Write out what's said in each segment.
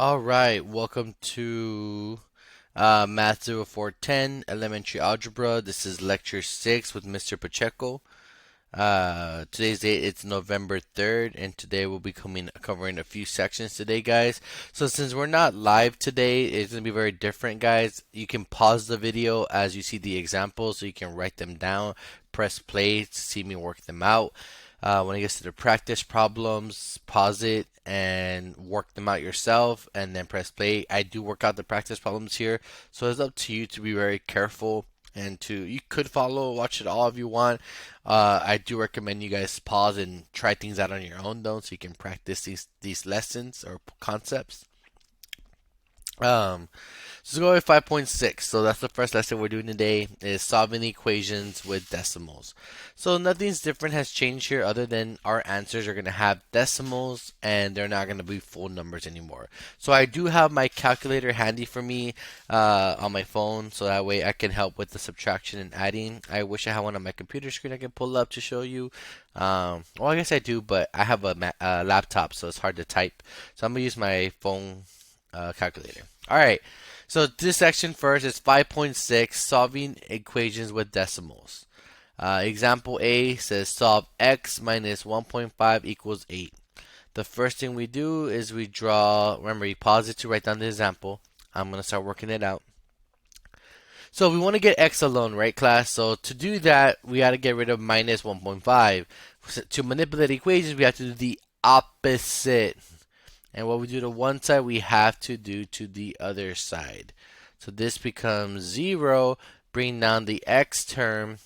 All right, welcome to Math 0410 Elementary Algebra. This is Lecture 6 with Mr. Pacheco. Today's date it's November 3rd, and today we'll be covering a few sections today, guys. So since we're not live today, it's going to be very different, guys. You can pause the video as you see the examples, so you can write them down, press play to see me work them out. When it gets to the practice problems, pause it and work them out yourself, and then press play. I do work out the practice problems here, so it's up to you to be very careful and you could watch it all if you want. I do recommend you guys pause and try things out on your own though, so you can practice these lessons or concepts. Um, so let's go with 5.6. So that's the first lesson we're doing today is solving equations with decimals. So nothing's different has changed here other than our answers are going to have decimals and they're not going to be full numbers anymore. So I do have my calculator handy for me on my phone, so that way I can help with the subtraction and adding. I wish I had one on my computer screen I can pull up to show you. Well, I guess I do, but I have a laptop, so it's hard to type. So I'm going to use my phone calculator. All right. So this section first is 5.6, solving equations with decimals. Example A says solve x minus 1.5 equals 8. The first thing we do is we draw, remember you pause it to write down the example. I'm going to start working it out. So we want to get x alone, right class? So to do that, we got to get rid of minus 1.5. To manipulate equations, we have to do the opposite. And what we do to one side, we have to do to the other side. So this becomes 0. Bring down the x term.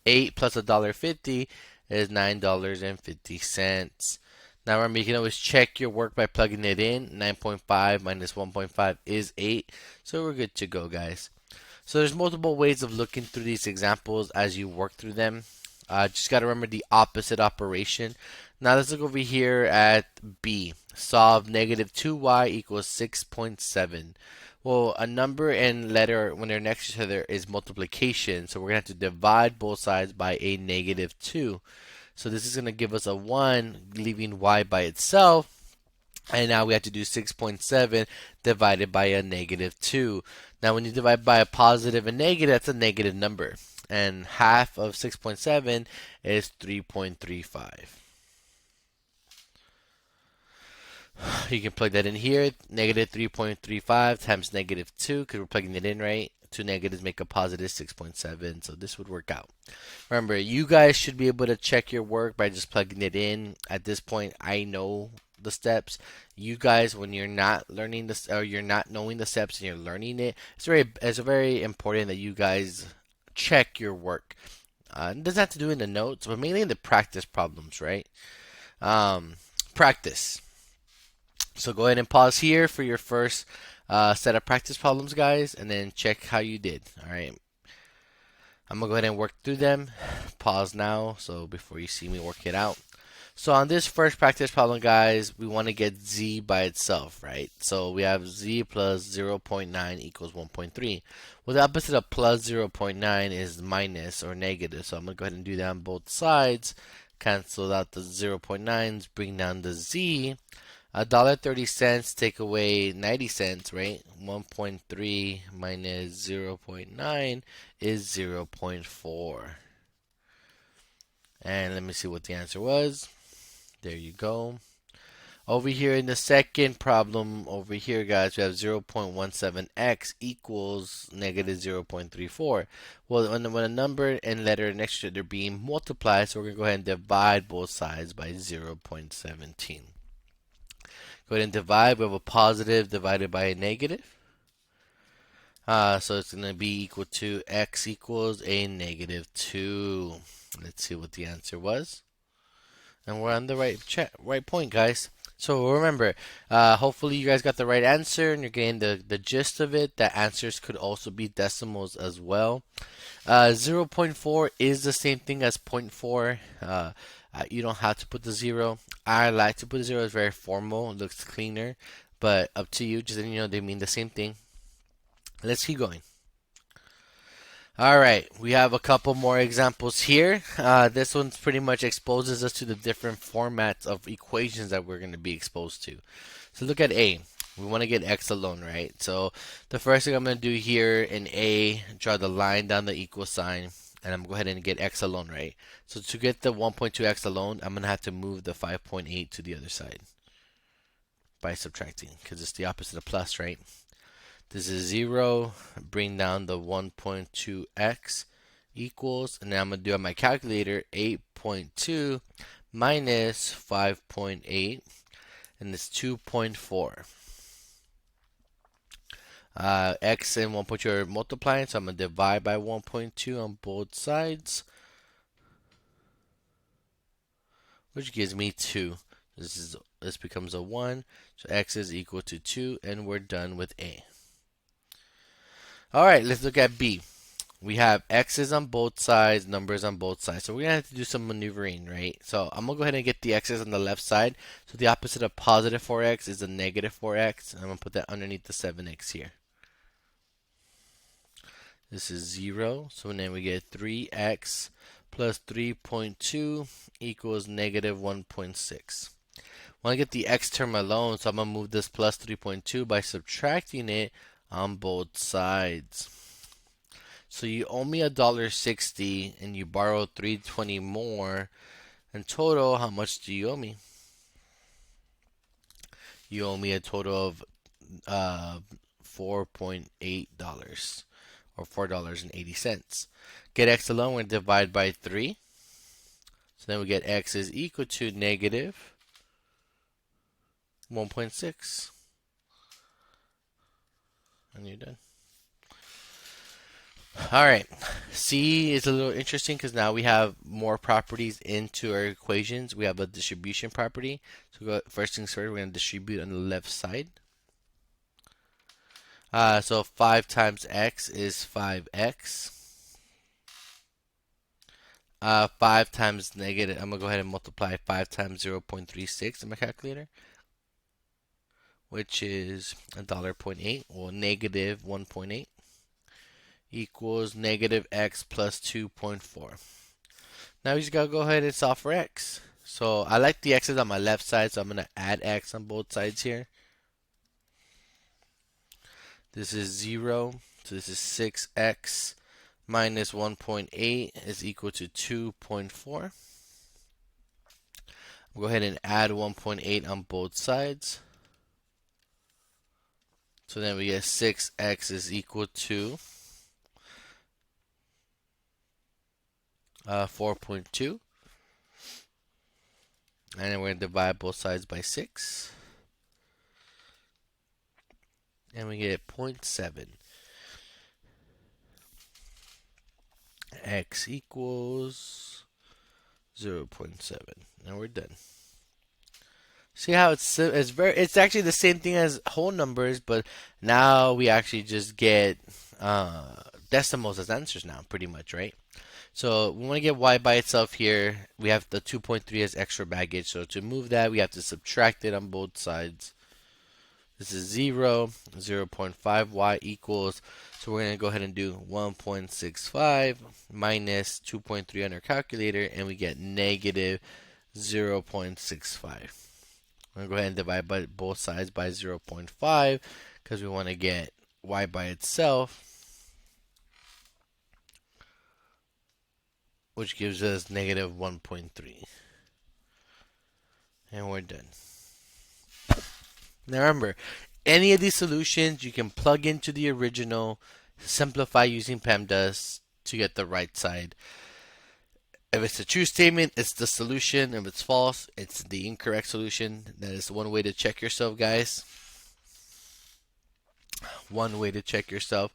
8 plus $1.50 is $9.50. Now remember, you can always check your work by plugging it in. 9.5 minus 1.5 is 8. So we're good to go, guys. So there's multiple ways of looking through these examples as you work through them. Just got to remember the opposite operation. Now let's look over here at B. Solve negative 2y equals 6.7. Well, a number and letter, when they're next to each other, is multiplication. So we're going to have to divide both sides by a negative 2. So this is going to give us a 1, leaving y by itself. And now we have to do 6.7 divided by a negative 2. Now when you divide by a positive and negative, that's a negative number. And half of 6.7 is 3.35. You can plug that in here. Negative 3.35 times negative 2, because we're plugging it in, right? Two negatives make a positive 6.7, so this would work out. Remember, you guys should be able to check your work by just plugging it in. At this point, I know the steps. You guys, when you're not learning this or you're not knowing the steps and you're learning it, it's very important that you guys check your work. It doesn't have to do in the notes, but mainly in the practice problems, right? Practice. So go ahead and pause here for your first set of practice problems, guys, and then check how you did. All right. I'm going to go ahead and work through them. Pause now, so before you see me work it out. So on this first practice problem, guys, we want to get z by itself, right? So we have z plus 0.9 equals 1.3. Well, the opposite of plus 0.9 is minus or negative. So I'm going to go ahead and do that on both sides. Cancel out the 0.9s, bring down the z. $1.30 take away 90 cents, right? 1.3 minus 0.9 is 0.4. And let me see what the answer was. There you go. Over here in the second problem, over here, guys, we have 0.17x equals negative 0.34. Well, when a number and letter next to it, they're being multiplied, so we're going to go ahead and divide both sides by 0.17. Go ahead and divide. We have a positive divided by a negative. So it's going to be equal to x equals a negative 2. Let's see what the answer was. And we're on the right point, guys. So remember, hopefully you guys got the right answer and you're getting the gist of it. That answers could also be decimals as well. 0.4 is the same thing as 0.4. You don't have to put the 0. I like to put the 0. It's very formal. It looks cleaner. But up to you. Just so you know, they mean the same thing. Let's keep going. Alright, we have a couple more examples here. This one pretty much exposes us to the different formats of equations that we're going to be exposed to. So look at A. We want to get x alone, right? So the first thing I'm going to do here in A, draw the line down the equal sign, and I'm going to go ahead and get x alone, right? So to get the 1.2x alone, I'm going to have to move the 5.8 to the other side by subtracting, because it's the opposite of plus, right? This is 0, bring down the 1.2x equals, and then I'm going to do on my calculator 8.2 minus 5.8, and it's 2.4. X and 1.2 are multiplying, so I'm going to divide by 1.2 on both sides, which gives me 2. This becomes a 1, so x is equal to 2, and we're done with A. Alright, let's look at B. We have x's on both sides, numbers on both sides. So we're going to have to do some maneuvering, right? So I'm going to go ahead and get the x's on the left side. So the opposite of positive 4x is a negative 4x. I'm going to put that underneath the 7x here. This is 0. So then we get 3x plus 3.2 equals negative 1.6. I want to get the x term alone, so I'm going to move this plus 3.2 by subtracting it on both sides. So you owe me $1.60 and you borrowed $3.20 more. In total, how much do you owe me? You owe me a total of $4.8 or $4.80. Get x alone, we're going to divide by 3. So then we get x is equal to negative 1.6. And you're done. Alright, C is a little interesting because now we have more properties into our equations. We have a distribution property. So first things first, we're going to distribute on the left side. So 5 times x is 5x. 5 times negative, I'm going to go ahead and multiply 5 times 0.36 in my calculator, which is $1.08, or negative 1.8. Equals negative x plus 2.4. Now we just gotta go ahead and solve for x. So I like the x's on my left side, so I'm gonna add x on both sides here. This is 0, so this is 6x minus 1.8 is equal to 2.4. I'll go ahead and add 1.8 on both sides. So then we get 6x is equal to 4.2, and then we're going to divide both sides by 6, and we get 0.7. X equals 0.7, and we're done. See how it's actually the same thing as whole numbers, but now we actually just get decimals as answers now, pretty much, right? So we want to get y by itself here. We have the 2.3 as extra baggage. So to move that, we have to subtract it on both sides. This is 0, 0.5 y equals. So we're going to go ahead and do 1.65 minus 2.3 on our calculator, and we get negative 0.65. I'm going to go ahead and divide by both sides by 0.5 because we want to get y by itself, which gives us negative 1.3. And we're done. Now remember, any of these solutions you can plug into the original, simplify using PEMDAS to get the right side. If it's a true statement, it's the solution. If it's false, it's the incorrect solution. That is one way to check yourself, guys. One way to check yourself.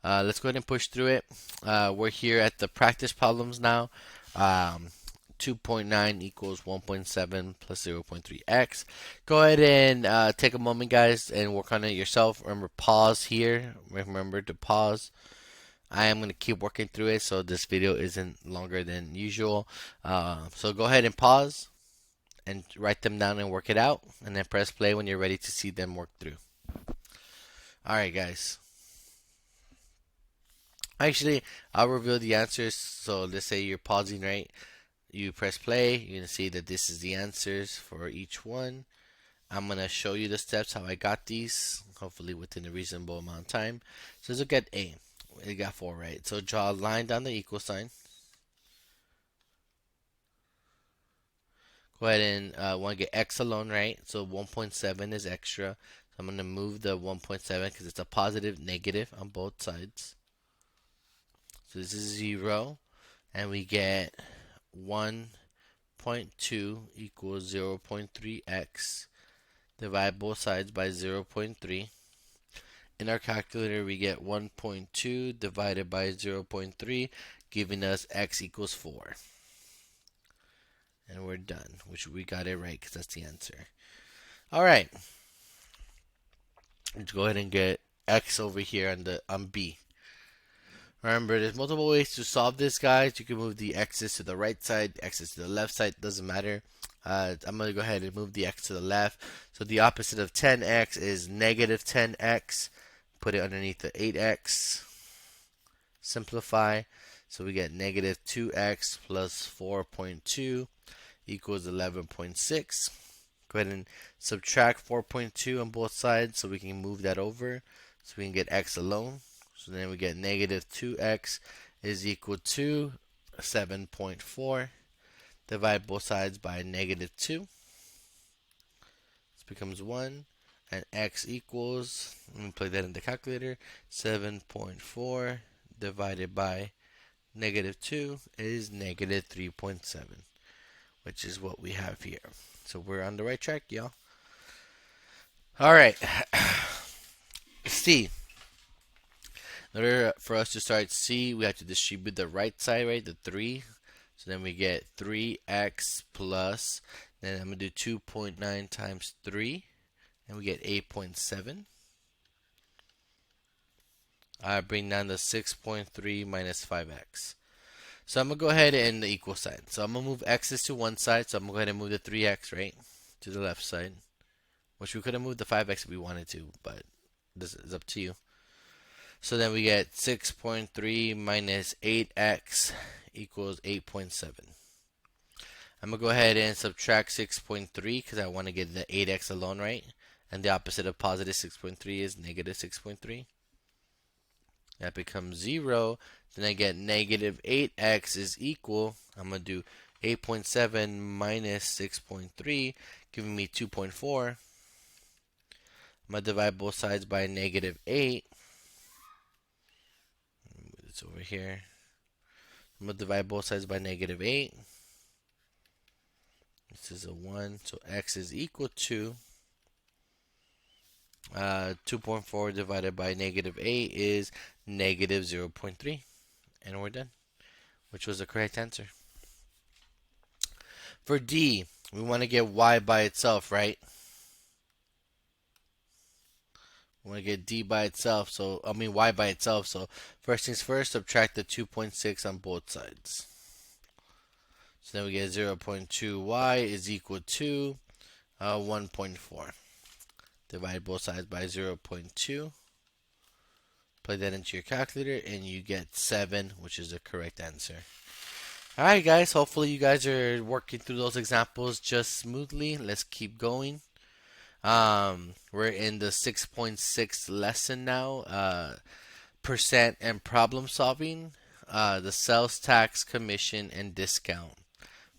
Let's go ahead and push through it. We're here at the practice problems now. 2.9 equals 1.7 plus 0.3x. Go ahead and take a moment, guys, and work on it yourself. Remember, pause here. Remember to pause. I am going to keep working through it, so this video isn't longer than usual. So go ahead and pause and write them down and work it out, and then press play when you're ready to see them work through. Alright, guys. Actually, I'll reveal the answers. So let's say you're pausing, right? You press play. You're going to see that this is the answers for each one. I'm going to show you the steps how I got these, hopefully within a reasonable amount of time. So let's look at A. We got 4, right? So draw a line down the equal sign. Go ahead and want to get x alone, right? So 1.7 is extra. So I'm going to move the 1.7 because it's a positive, negative on both sides. So this is 0. And we get 1.2 equals 0.3x. Divide both sides by 0.3. In our calculator, we get 1.2 divided by 0.3, giving us x equals 4. And we're done, which we got it right because that's the answer. All right. Let's go ahead and get x over here on B. Remember, there's multiple ways to solve this, guys. You can move the x's to the right side, x's to the left side, doesn't matter. I'm going to go ahead and move the x to the left. So the opposite of 10x is negative 10x. Put it underneath the 8x. Simplify. So we get negative 2x plus 4.2 equals 11.6. Go ahead and subtract 4.2 on both sides so we can move that over. So we can get x alone. So then we get negative 2x is equal to 7.4. Divide both sides by negative 2. This becomes 1. And x equals, let me plug that in the calculator, 7.4 divided by negative 2 is negative 3.7, which is what we have here. So we're on the right track, y'all. All right. C. In order for us to start C, we have to distribute the right side, right? The 3. So then we get 3x plus, then I'm going to do 2.9 times 3, and we get 8.7. I bring down the 6.3 minus 5x. So I'm going to go ahead and the equal sign. So I'm going to move x's to one side, so I'm going to go ahead and move the 3x, right, to the left side. Which we could have moved the 5x if we wanted to, but this is up to you. So then we get 6.3 minus 8x equals 8.7. I'm going to go ahead and subtract 6.3 because I want to get the 8x alone, right? And the opposite of positive 6.3 is negative 6.3. That becomes 0. Then I get negative 8x is equal, I'm going to do 8.7 minus 6.3, giving me 2.4. I'm going to divide both sides by negative 8. Move this over here. I'm going to divide both sides by negative 8. This is a 1, so x is equal to 2.4 divided by negative 8 is negative 0.3. And we're done, which was the correct answer. For D, we want to get y by itself, right? We want to get d by itself, so y by itself. So first things first, subtract the 2.6 on both sides. So then we get 0.2y is equal to 1.4. Divide both sides by 0.2. Plug that into your calculator, and you get 7, which is the correct answer. Alright, guys. Hopefully you guys are working through those examples just smoothly. Let's keep going. We're in the 6.6 lesson now. Percent and problem solving. The sales tax, commission, and discount.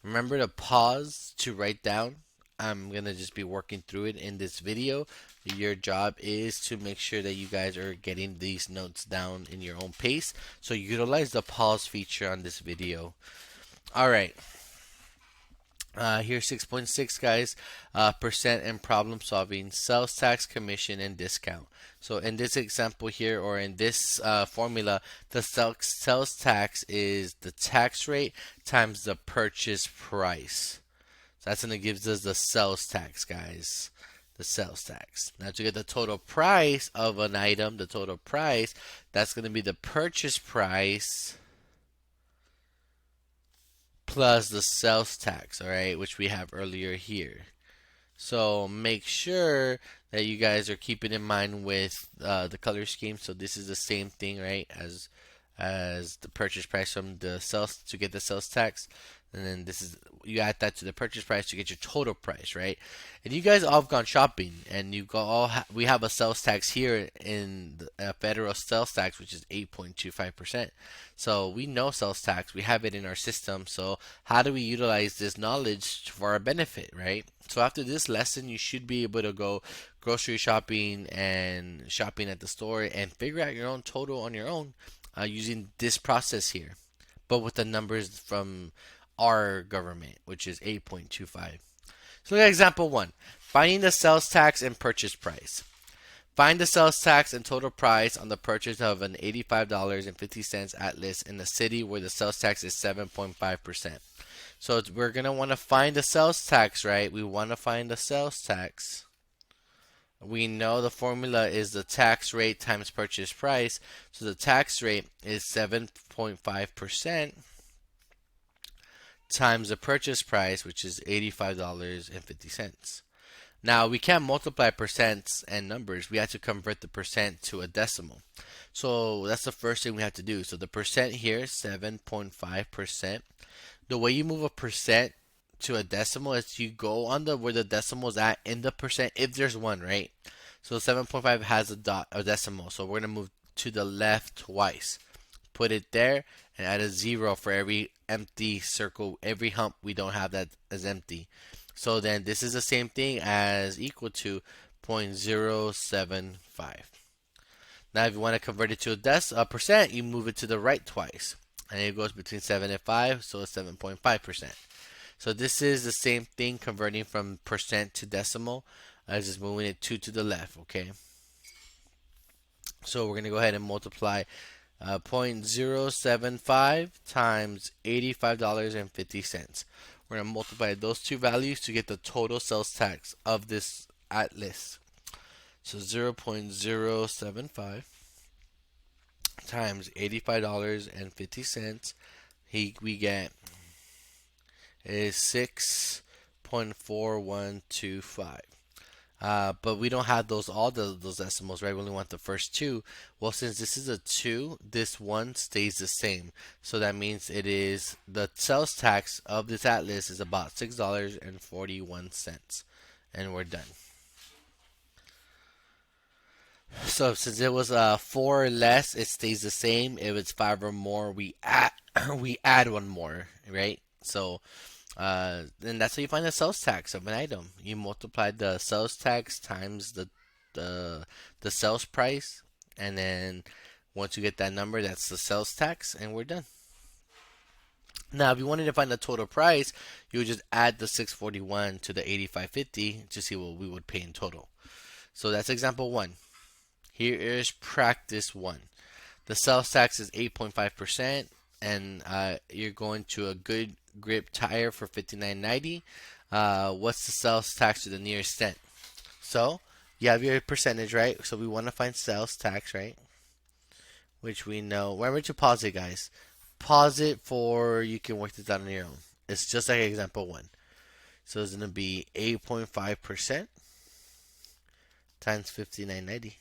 Remember to pause to write down. I'm going to just be working through it in this video. Your job is to make sure that you guys are getting these notes down in your own pace. So utilize the pause feature on this video. Alright. Here's 6.6, guys. Percent and problem solving, sales tax, commission, and discount. So in this example here, or in this formula, the sales tax is the tax rate times the purchase price. So that's going to give us the sales tax, guys. The sales tax. Now to get the total price of an item, the total price, that's going to be the purchase price plus the sales tax, all right, which we have earlier here. So make sure that you guys are keeping in mind with the color scheme. So this is the same thing, right, as the purchase price from the sales to get the sales tax. and then this is you add that to the purchase price to get your total price, right? And you guys all have gone shopping, and you go we have a sales tax here in the federal sales tax, which is 8.25%. So we know sales tax, we have it in our system. So how do we utilize this knowledge for our benefit, right? So after this lesson, you should be able to go grocery shopping and shopping at the store and figure out your own total on your own using this process here, but with the numbers from our government, which is 8.25. So look at example 1. Finding the sales tax and purchase price. Find the sales tax and total price on the purchase of an $85.50 Atlas in the city where the sales tax is 7.5%. So we're going to want to find the sales tax, right? We want to find the sales tax. We know the formula is the tax rate times purchase price. So the tax rate is 7.5% times the purchase price, which is $85.50. Now, we can't multiply percents and numbers. We have to convert the percent to a decimal. So that's the first thing we have to do. So the percent here is 7.5%. The way you move a percent to a decimal is you go on the where the decimal is at in the percent, if there's one, right? So 7.5 has a decimal. So we're going to move to the left twice. Put it there and add a 0 for every empty circle, every hump we don't have that as empty. So then this is the same thing as equal to 0.075. Now if you want to convert it to a percent, you move it to the right twice. And it goes between 7 and 5, so it's 7.5%. So this is the same thing converting from percent to decimal as just moving it 2 to the left, okay? So we're going to go ahead and multiply 0.075 times $85.50. We're going to multiply those two values to get the total sales tax of this Atlas. So 0.075 times $85.50, we get is 6.4125. But we don't have all those decimals, right? We only want the first two. Well, since this is a 2, this 1 stays the same. So that means it is the sales tax of this Atlas is about $6.41. And we're done. So since it was 4 or less, it stays the same. If it's 5 or more, we add we add one more, right? So then that's how you find the sales tax of an item. You multiply the sales tax times the sales price, and then once you get that number, that's the sales tax, and we're done. Now, if you wanted to find the total price, you would just add the 641 to the 8550 to see what we would pay in total. So that's example 1. Here is practice 1. The sales tax is 8.5%, and you're going to a good grip tire for $59.90. What's the sales tax to the nearest cent? So you have your percentage, right? So we want to find sales tax, right? Which we know. Remember to pause it, guys. Pause it for you can work this out on your own. It's just like example 1. So it's going to be 8.5% times $59.90.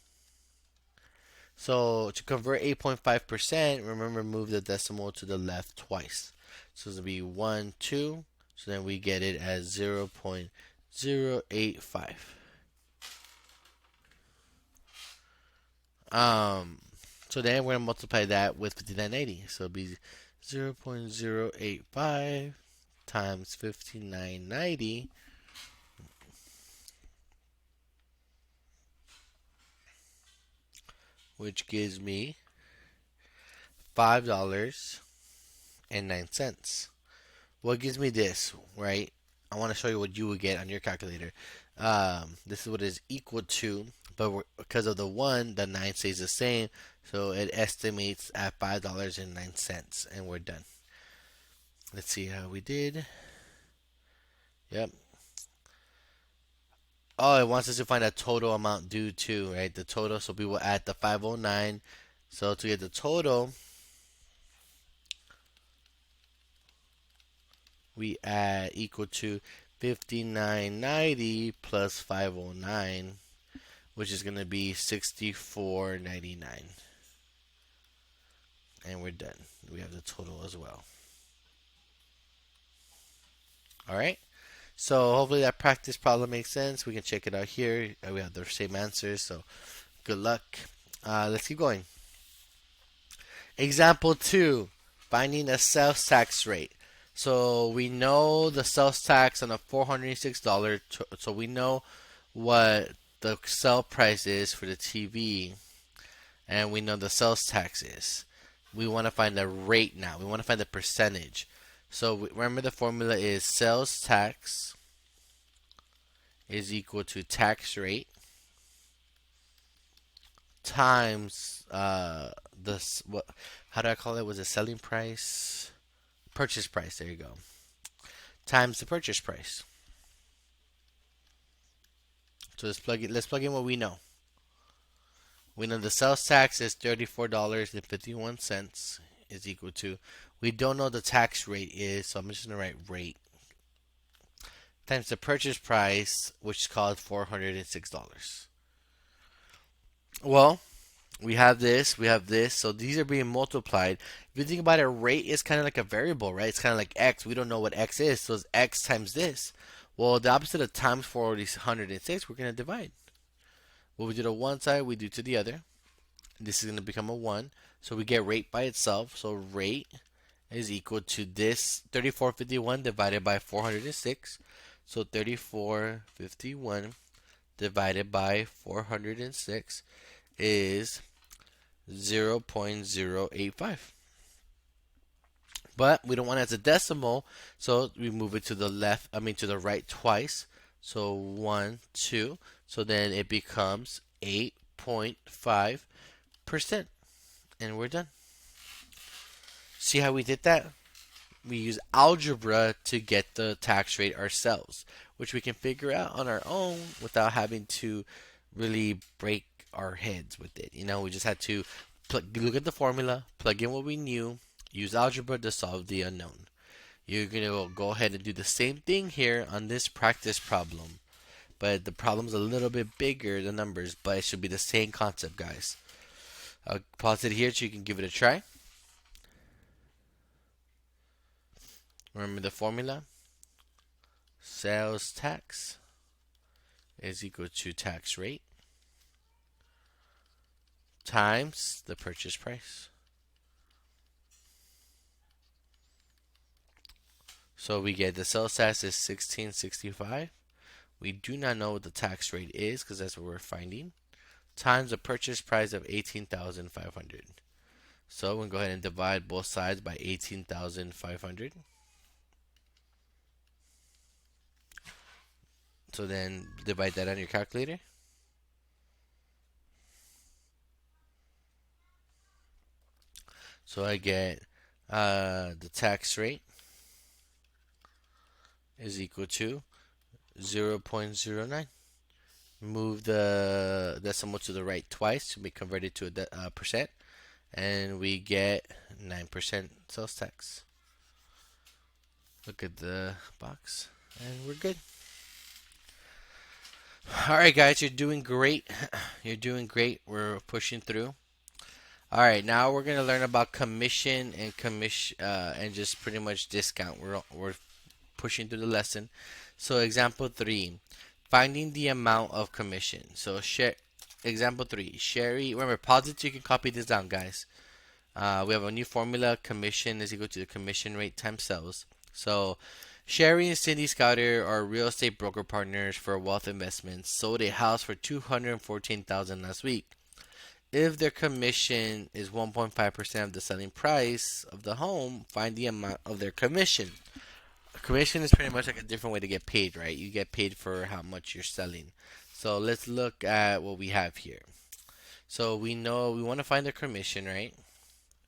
So to convert 8.5%, remember move the decimal to the left twice. So it's going to be 1, 2. So then we get it as 0.085. So then we're going to multiply that with 59.80. So it'll be 0.085 times 59.90, which gives me $5.09. What gives me this, right? I want to show you what you would get on your calculator. This is what is equal to, but because of the 1, the 9 stays the same, so it estimates at $5.09, and we're done. Let's see how we did. Yep. Oh, it wants us to find a total amount due to, right? The total, so we will add the 509. So to get the total, we add equal to 59.90 plus 509, which is going to be 64.99. And we're done. We have the total as well. All right. So hopefully that practice problem makes sense. We can check it out here. We have the same answers. So good luck. Let's keep going. Example 2, finding a sales tax rate. So we know the sales tax on a $406, so we know what the sell price is for the TV, and we know the sales tax is. We want to find the rate now. We want to find the percentage. So remember the formula is sales tax is equal to tax rate times this what how do I call it? Was it selling price? Purchase price. There you go. Times the purchase price. So let's plug in what we know. We know the sales tax is $34.51 is equal to. We don't know the tax rate is, so I'm just gonna write rate times the purchase price, which is called $406. Well, we have this, we have this, so these are being multiplied. If you think about it, rate is kind of like a variable, right? It's kind of like x. We don't know what x is, so it's x times this. Well, the opposite of times 406, we're going to divide. What we do to one side, we do to the other. This is going to become a 1. So we get rate by itself. So rate is equal to this 3451 divided by 406. So 3451 divided by 406 is 0.085. But we don't want it as a decimal, so we move it to the left, to the right twice. So 1, 2. So then it becomes 8.5%. And we're done. See how we did that? We use algebra to get the tax rate ourselves, which we can figure out on our own without having to really break our heads with it. We just had to look at the formula, plug in what we knew, use algebra to solve the unknown. You're going to go ahead and do the same thing here on this practice problem. But the problem's a little bit bigger, the numbers, but it should be the same concept, guys. I'll pause it here so you can give it a try. Remember the formula? Sales tax is equal to tax rate times the purchase price. So we get the sales tax is $16.65. We do not know what the tax rate is because that's what we're finding. Times the purchase price of $18,500. So we're going to go ahead and divide both sides by 18,500. So then divide that on your calculator. So I get the tax rate is equal to 0.09. Move the decimal to the right twice to be converted to a percent, and we get 9% sales tax. Look at the box, and we're good. All right, guys, you're doing great. You're doing great. We're pushing through. All right, now we're gonna learn about commission and just pretty much discount. We're pushing through the lesson. So example 3, finding the amount of commission. So example 3, Sherry. Remember, pause it so you can copy this down, guys. We have a new formula. Commission is equal to the commission rate times sales. So Sherry and Cindy Scouter are real estate broker partners for wealth investments. Sold a house for $214,000 last week. If their commission is 1.5% of the selling price of the home, find the amount of their commission. Commission is pretty much like a different way to get paid, right? You get paid for how much you're selling. So let's look at what we have here. So we know we want to find the commission, right?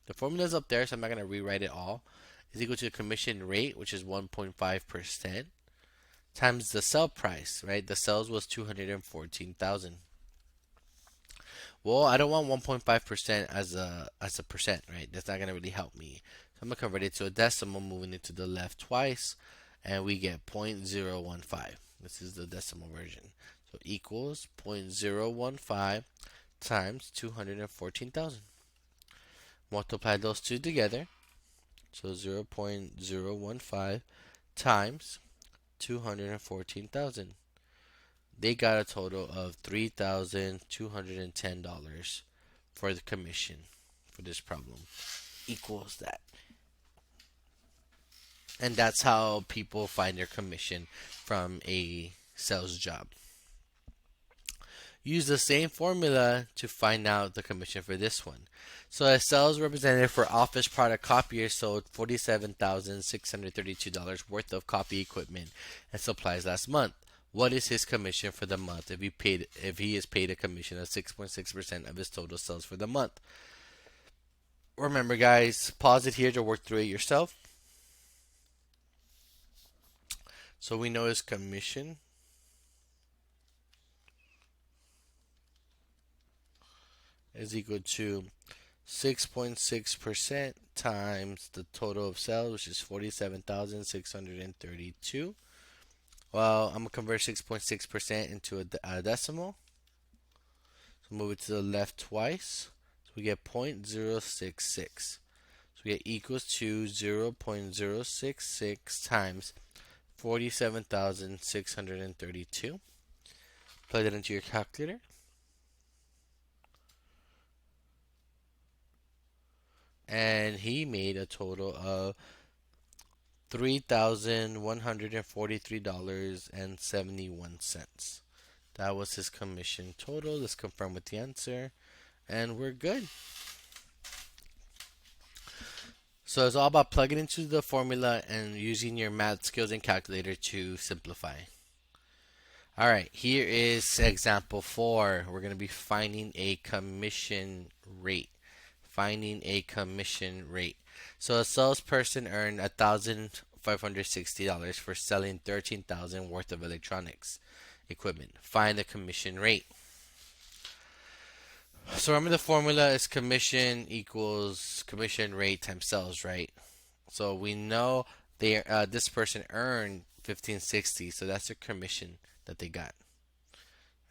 The formula is up there, so I'm not going to rewrite it all. Is equal to the commission rate, which is 1.5%, times the sell price, right? The sales was $214,000. Well, I don't want 1.5% as a percent, right? That's not gonna really help me. So I'm gonna convert it to a decimal, moving it to the left twice, and we get 0.015. This is the decimal version. So equals 0.015 times 214,000. Multiply those two together. So 0.015 times $214,000. They got a total of $3,210 for the commission for this problem. Equals that. And that's how people find their commission from a sales job. Use the same formula to find out the commission for this one. So a sales representative for office product copiers sold $47,632 worth of copy equipment and supplies last month. What is his commission for the month if he is paid a commission of 6.6% of his total sales for the month? Remember, guys, pause it here to work through it yourself. So we know his commission is equal to 6.6% times the total of sales, which is 47,632. Well, I'm going to convert 6.6% into a decimal. So move it to the left twice. So we get 0.066. So we get equals to 0.066 times 47,632. Plug that into your calculator. And he made a total of $3,143.71. That was his commission total. Let's confirm with the answer, and we're good. So it's all about plugging into the formula and using your math skills and calculator to simplify. All right, here is example 4. We're going to be finding a commission rate. Finding a commission rate. So a salesperson earned $1,560 for selling $13,000 worth of electronics equipment. Find the commission rate. So remember, the formula is commission equals commission rate times sales, right? So we know this person earned $1,560, so that's their commission that they got.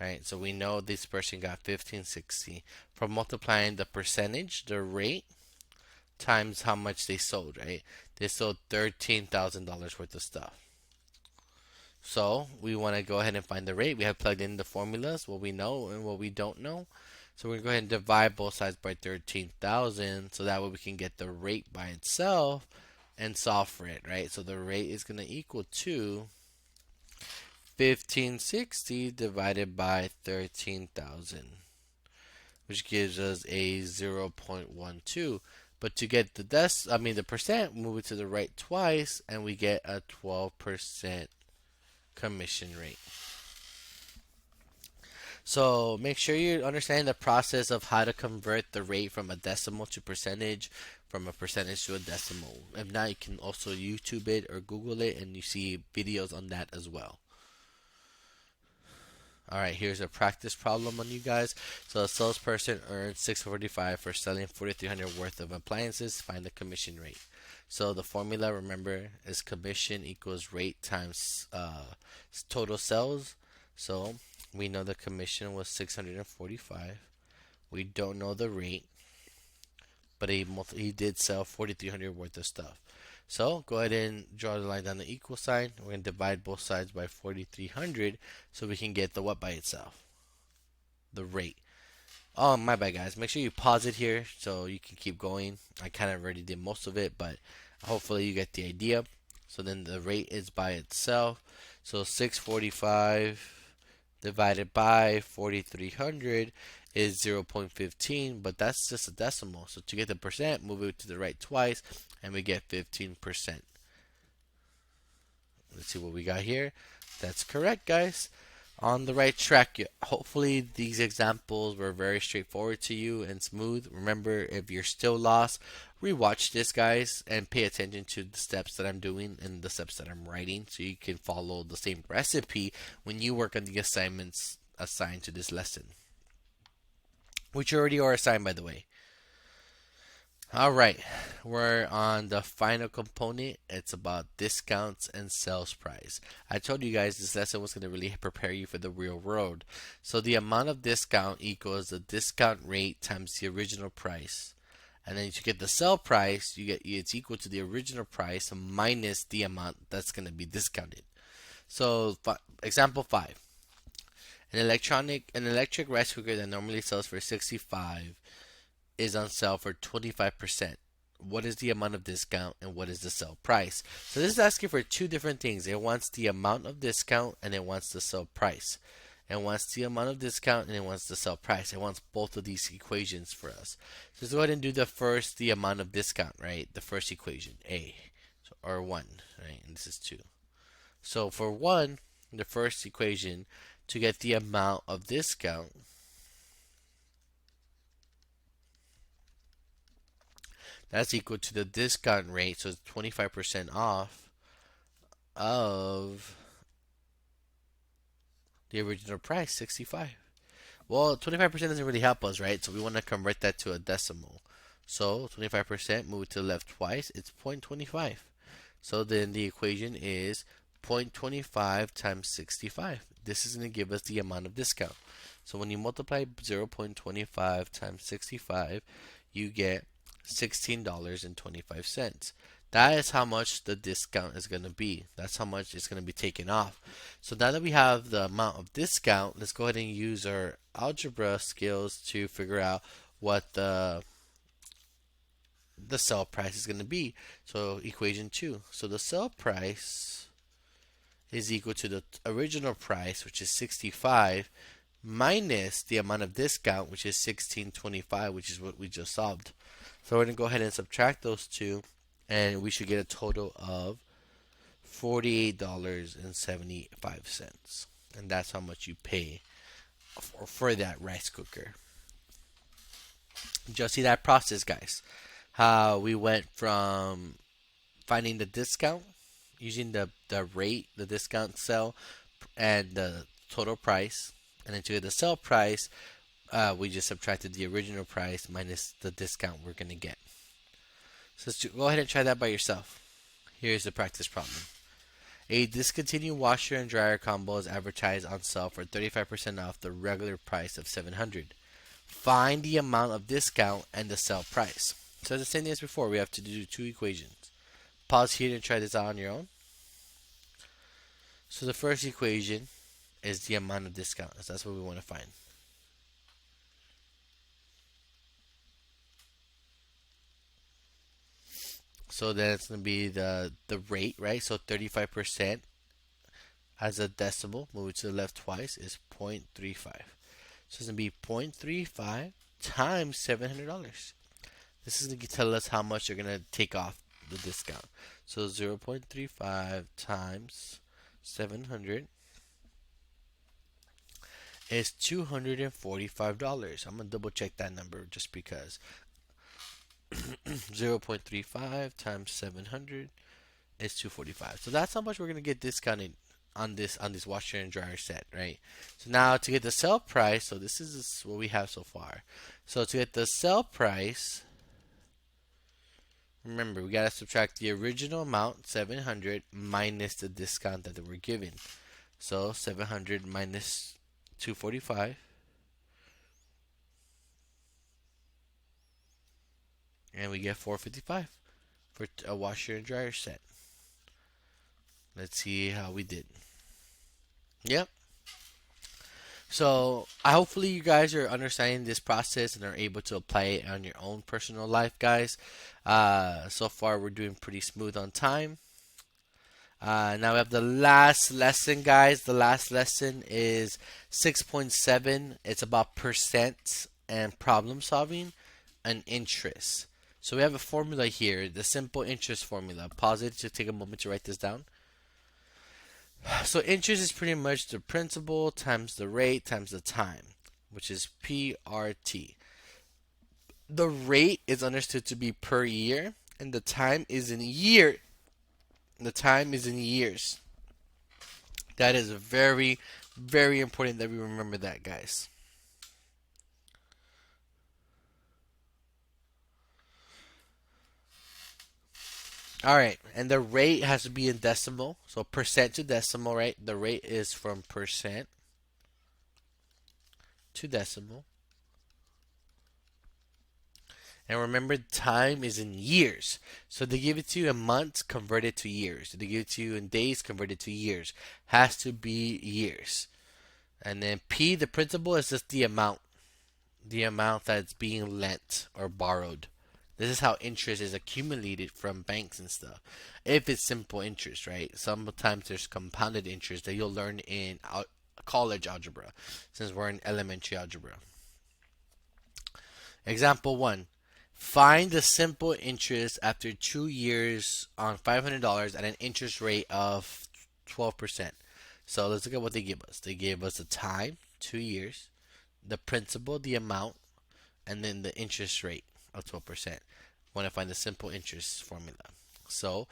Right? So we know this person got $1,560 from multiplying the percentage, the rate, times how much they sold, right? They sold $13,000 worth of stuff. So we want to go ahead and find the rate. We have plugged in the formulas, what we know and what we don't know. So we're going to go ahead and divide both sides by 13,000, so that way we can get the rate by itself and solve for it, right? So the rate is going to equal to 1,560 divided by 13,000, which gives us a 0.12. But to get the percent, move it to the right twice, and we get a 12% commission rate. So make sure you understand the process of how to convert the rate from a decimal to percentage, from a percentage to a decimal. If not, you can also YouTube it or Google it, and you see videos on that as well. All right, here's a practice problem on you guys. So a salesperson earned $645 for selling $4,300 worth of appliances. Find the commission rate. So the formula, remember, is commission equals rate times total sales. So we know the commission was $645. We don't know the rate, but he did sell $4,300 worth of stuff. So go ahead and draw the line down the equal sign. We're going to divide both sides by 4,300 so we can get the what by itself? The rate. Oh, my bad, guys. Make sure you pause it here so you can keep going. I kind of already did most of it, but hopefully you get the idea. So then the rate is by itself. So 645 divided by 4,300 is 0.15, but that's just a decimal. So to get the percent, move it to the right twice, and we get 15%. Let's see what we got here. That's correct, guys. On the right track. Hopefully these examples were very straightforward to you and smooth. Remember, if you're still lost, rewatch this, guys, and pay attention to the steps that I'm doing and the steps that I'm writing so you can follow the same recipe when you work on the assignments assigned to this lesson, which already are assigned, by the way. All right, we're on the final component. It's about discounts and sales price. I told you guys this lesson was going to really prepare you for the real world. So the amount of discount equals the discount rate times the original price. And then to get the sell price, it's equal to the original price minus the amount that's going to be discounted. So, example 5. An electric rice cooker that normally sells for 65 is on sale for 25%. What is the amount of discount and what is the sell price? So this is asking for two different things. It wants the amount of discount and it wants the sell price. It wants the amount of discount and it wants the sell price. It wants both of these equations for us. So let's go ahead and do the amount of discount, right? The first equation, A, or 1, right? And this is 2. So for 1, the first equation, to get the amount of discount, that's equal to the discount rate, so it's 25% off of the original price, 65. Well, 25% doesn't really help us, right? So we want to convert that to a decimal. So 25%, move it to the left twice, it's 0.25. So then the equation is 0.25 times 65. This is going to give us the amount of discount. So when you multiply 0.25 times 65, you get $16.25. That is how much the discount is going to be. That's how much it's going to be taken off. So now that we have the amount of discount, let's go ahead and use our algebra skills to figure out what the sell price is going to be. So equation 2. So the sell price is equal to the original price, which is 65, minus the amount of discount, which is 16.25, which is what we just solved. So we're going to go ahead and subtract those two, and we should get a total of $48.75. And that's how much you pay for that rice cooker. Just see that process, guys. How we went from finding the discount, using the rate, the discount sell, and the total price. And then to get the sell price, we just subtracted the original price minus the discount we're going to get. So let's go ahead and try that by yourself. Here's the practice problem. A discontinued washer and dryer combo is advertised on sale for 35% off the regular price of $700. Find the amount of discount and the sell price. So the same thing as before, we have to do two equations. Pause here and try this out on your own. So the first equation is the amount of discount. So that's what we want to find. So then it's going to be the rate, right? So 35% as a decimal, move it to the left twice, is 0.35. So it's going to be 0.35 times $700. This is going to tell us how much you're going to take off the discount. So 0.35 times 700 is $245. I'm going to double check that number just because. 0.35 times 700 is 245. So that's how much we're going to get discounted on this washer and dryer set, right? So now to get the sell price, so this is what we have so far. So to get the sell price, remember, we got to subtract the original amount, 700, minus the discount that we're given. So 700 minus 245. And we get 455 for a washer and dryer set. Let's see how we did. Yep. So hopefully you guys are understanding this process and are able to apply it on your own personal life, guys. So far we're doing pretty smooth on time. Now we have the last lesson, guys. The last lesson is 6.7. It's about percent and problem solving and interest. So we have a formula here, the simple interest formula. Pause it to take a moment to write this down. So interest is pretty much the principal times the rate times the time, which is PRT. The rate is understood to be per year, and the time is in year. The time is in years. That is very, very important that we remember that, guys. Alright, and the rate has to be in decimal. So percent to decimal, right? The rate is from percent to decimal. And remember, time is in years. So they give it to you in months, convert it to years. They give it to you in days, convert it to years. Has to be years. And then P, the principal, is just the amount. The amount that's being lent or borrowed. This is how interest is accumulated from banks and stuff. If it's simple interest, right? Sometimes there's compounded interest that you'll learn in college algebra, since we're in elementary algebra. Example 1. Find the simple interest after 2 years on $500 at an interest rate of 12%. So let's look at what they give us. They gave us the time, 2 years, the principal, the amount, and then the interest rate of 12%. We want to find the simple interest formula. So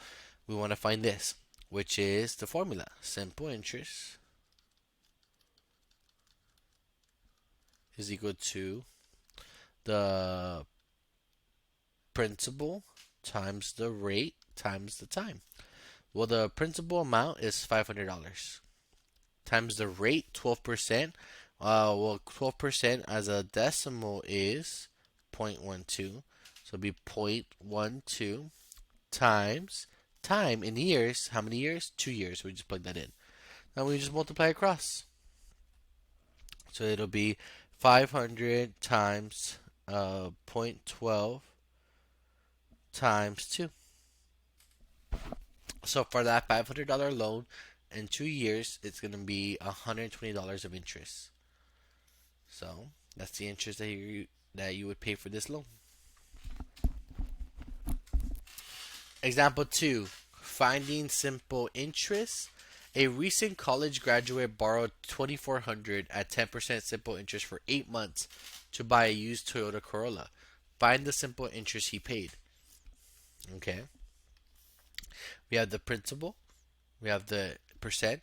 we want to find this, which is the formula. Simple interest is equal to the principal times the rate times the time. Well, the principal amount is $500 times the rate, 12%. Well, 12% as a decimal is 0.12. So it'll be 0.12 times time in years. How many years? 2 years. We just plug that in. Now we just multiply across. So it'll be 500 times 0.12 times 2. So for that $500 loan in 2 years, it's going to be $120 of interest. So that's the interest that you would pay for this loan. Example 2. Finding simple interest. A recent college graduate borrowed $2,400 at 10% simple interest for 8 months to buy a used Toyota Corolla. Find the simple interest he paid. Okay. We have the principal, we have the percent,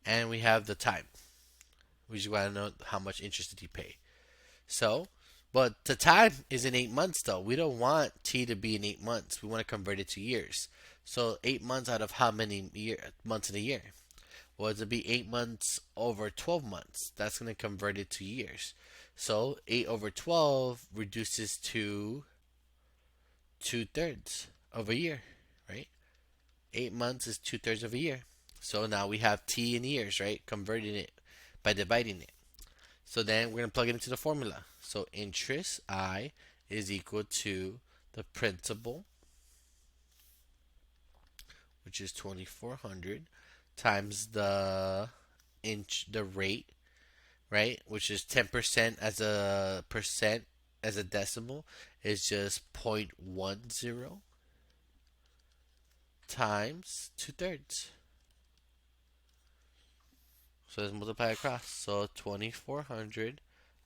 and we have the time. We just want to know how much interest did he pay. So, but the time is in 8 months though. We don't want T to be in 8 months. We want to convert it to years. So 8 months out of how many months in a year? Well, it'll be 8 months over 12 months. That's going to convert it to years. So 8 over 12 reduces to 2/3 of a year, right? 8 months is 2/3 of a year. So now we have T in years, right? Converting it by dividing it. So then we're going to plug it into the formula. So interest, I, is equal to the principal, which is 2,400, times the rate, right? Which is 10% as a percent, as a decimal, is just 0.10 times 2/3. So let's multiply across. So 2,400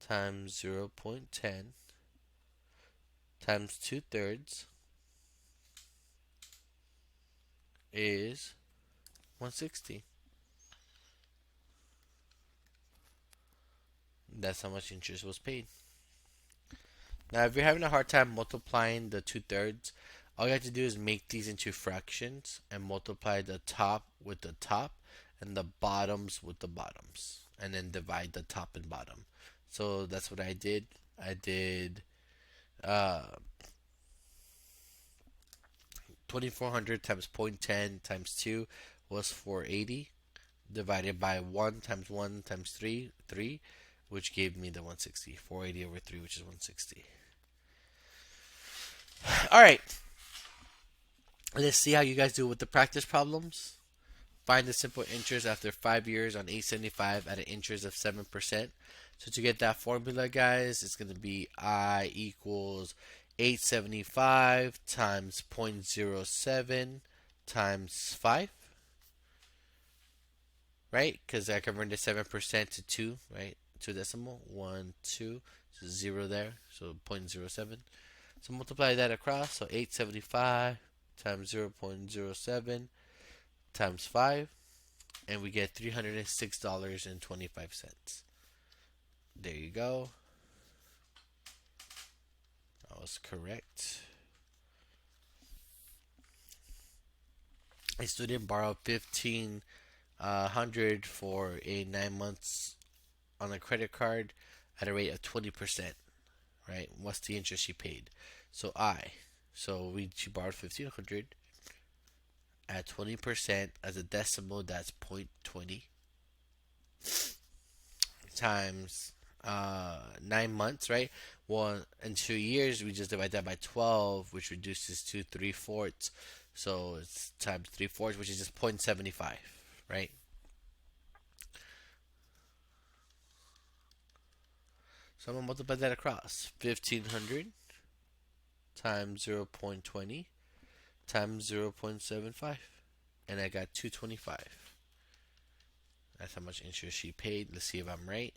times 0.10 times 2/3 is 160. That's how much interest was paid. Now, if you're having a hard time multiplying the 2/3, all you have to do is make these into fractions and multiply the top with the top and the bottoms with the bottoms, and then divide the top and bottom. So that's what I did. I did 2,400 times 0.10 times 2 was 480, divided by 1 times 3, 3, which gave me the 160. 480 over 3, which is 160. Alright, let's see how you guys do with the practice problems. Find the simple interest after 5 years on 875 at an interest of 7%. So to get that formula, guys, it's going to be I equals 875 times 0.07 times 5. Right? Because I converted 7% to 2, right? 2 decimal. 1, 2. So 0 there. So 0.07. So multiply that across. So 875 times 0.07 times 5. And we get $306.25. There you go. That was correct. A student borrowed $1,500 for a 9 months on a credit card at a rate of 20%. Right? What's the interest she paid? So she borrowed 1,500 at 20% as a decimal. That's 0.20 times 9 months, right? Well, in 2 years, we just divide that by 12, which reduces to 3/4. So it's times 3/4, which is just 0.75, right? So I'm gonna multiply that across 1,500 times 0.20 times 0.75, and I got 225. That's how much interest she paid. Let's see if I'm right.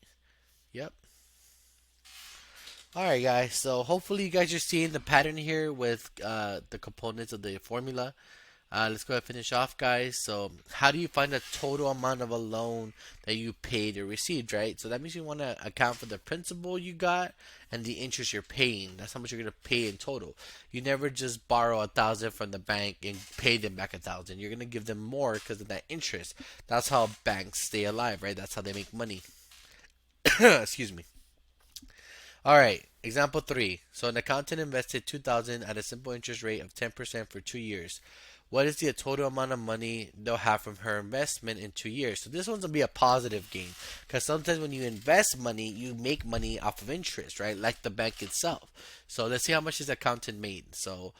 Yep. All right, guys. So hopefully you guys are seeing the pattern here with the components of the formula. Let's go ahead and finish off, guys. So how do you find the total amount of a loan that you paid or received, right? So that means you want to account for the principal you got and the interest you're paying. That's how much you're going to pay in total. You never just borrow 1,000 from the bank and pay them back 1,000. You're going to give them more because of that interest. That's how banks stay alive, right? That's how they make money. Excuse me. All right, example 3. So an accountant invested 2,000 at a simple interest rate of 10% for 2 years. What is the total amount of money they'll have from her investment in 2 years? So this one's gonna be a positive gain, because sometimes when you invest money, you make money off of interest, right? Like the bank itself. So let's see how much this accountant made. So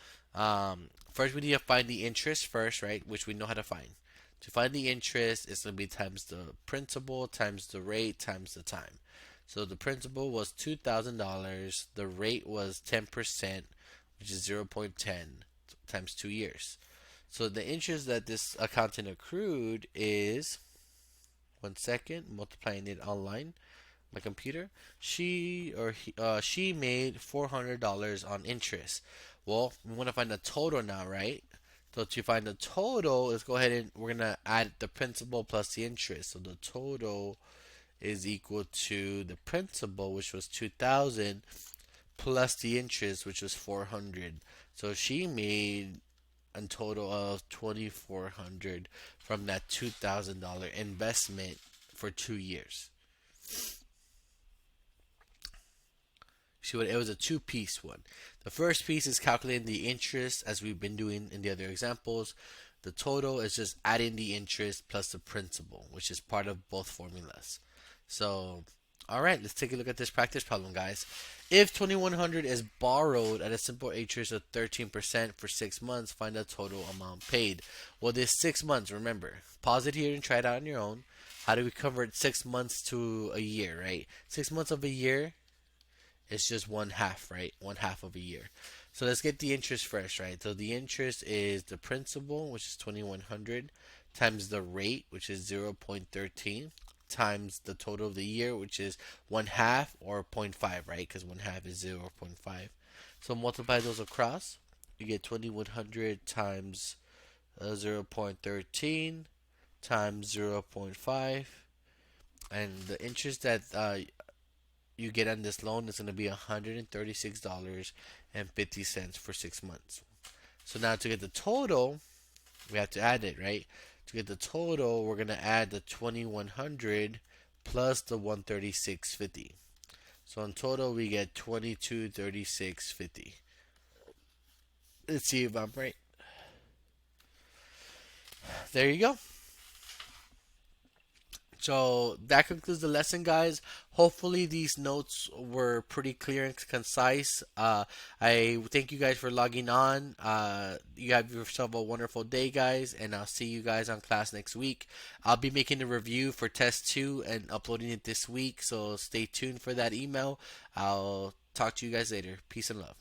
first we need to find the interest first, right? Which we know how to find. To find the interest, it's gonna be times the principal times the rate times the time. So the principal was $2,000. The rate was 10%, which is 0.10 times 2 years. So the interest that this accountant accrued is, 1 second, multiplying it online, my computer. She made $400 on interest. Well, we want to find the total now, right? So to find the total, let's go ahead and we're gonna add the principal plus the interest. So the total is equal to the principal, which was 2,000, plus the interest, which was 400. So she made a total of 2,400 from that $2,000 investment for 2 years. See what it was, a two-piece one. The first piece is calculating the interest as we've been doing in the other examples. The total is just adding the interest plus the principal, which is part of both formulas. So, all right, let's take a look at this practice problem, guys. If 2,100 is borrowed at a simple interest of 13% for 6 months, find the total amount paid. Well, this 6 months, remember, pause it here and try it out on your own. How do we convert 6 months to a year, right? 6 months of a year is just 1/2, right? 1/2 of a year. So let's get the interest first, right? So the interest is the principal, which is 2,100, times the rate, which is 0.13, times the total of the year, which is 1/2 or 0.5, right? Because 1/2 is 0.5. So multiply those across. You get 2,100 times 0.13 times 0.5. And the interest that you get on this loan is going to be $136.50 for 6 months. So now to get the total, we have to add it, right? To get the total, we're going to add the 2,100 plus the 136.50. So in total, we get 2,236.50. Let's see if I'm right. There you go. So that concludes the lesson, guys. Hopefully these notes were pretty clear and concise. I thank you guys for logging on. You have yourself a wonderful day, guys, and I'll see you guys on class next week. I'll be making a review for test 2 and uploading it this week, so stay tuned for that email. I'll talk to you guys later. Peace and love.